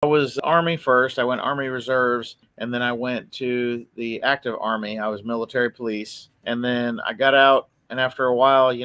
I was Army first. I went Army Reserves, and then I went to the active Army. I was military police. And then I got out, and after a while, I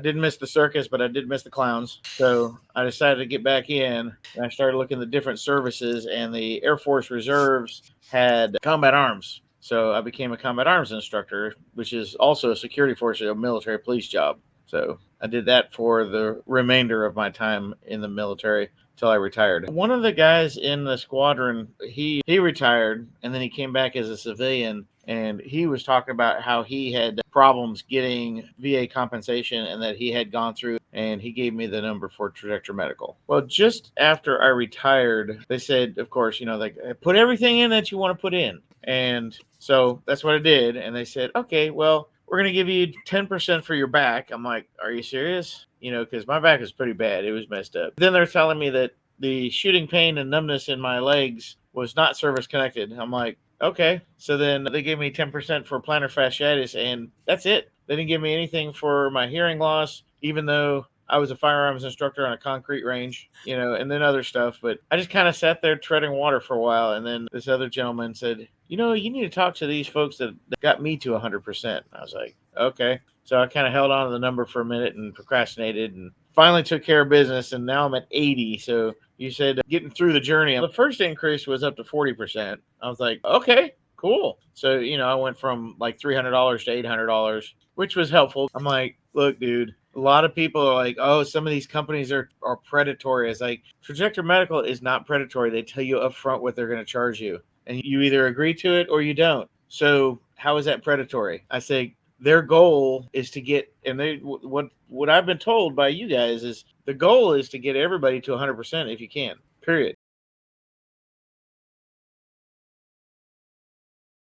didn't miss the circus, but I did miss the clowns. So I decided to get back in, and I started looking at the different services, and the Air Force Reserves had combat arms. So I became a combat arms instructor, which is also a security force, a military police job. So I did that for the remainder of my time in the military till I retired. One of the guys in the squadron, he retired, and then he came back as a civilian, and he was talking about how he had problems getting VA compensation and that he had gone through, and he gave me the number for Trajector Medical. Well, just after I retired, they said, of course, like, put everything in that you want to put in. And so that's what I did. And they said, okay, well, we're going to give you 10% for your back. I'm like, are you serious? Because my back is pretty bad. It was messed up. Then they're telling me that the shooting pain and numbness in my legs was not service connected. I'm like, okay. So then they gave me 10% for plantar fasciitis, and that's it. They didn't give me anything for my hearing loss, even though I was a firearms instructor on a concrete range, and then other stuff. But I just kind of sat there treading water for a while. And then this other gentleman said, you need to talk to these folks that got me to 100%. I was like, okay. So I kind of held on to the number for a minute and procrastinated and finally took care of business. And now I'm at 80. So you said getting through the journey. The first increase was up to 40%. I was like, okay, cool. So, I went from like $300 to $800, which was helpful. I'm like, look, dude, a lot of people are like, oh, some of these companies are predatory. It's like, Trajector Medical is not predatory. They tell you up front what they're going to charge you, and you either agree to it or you don't. So how is that predatory? I say their goal is to get, and what I've been told by you guys is the goal is to get everybody to 100% if you can, period.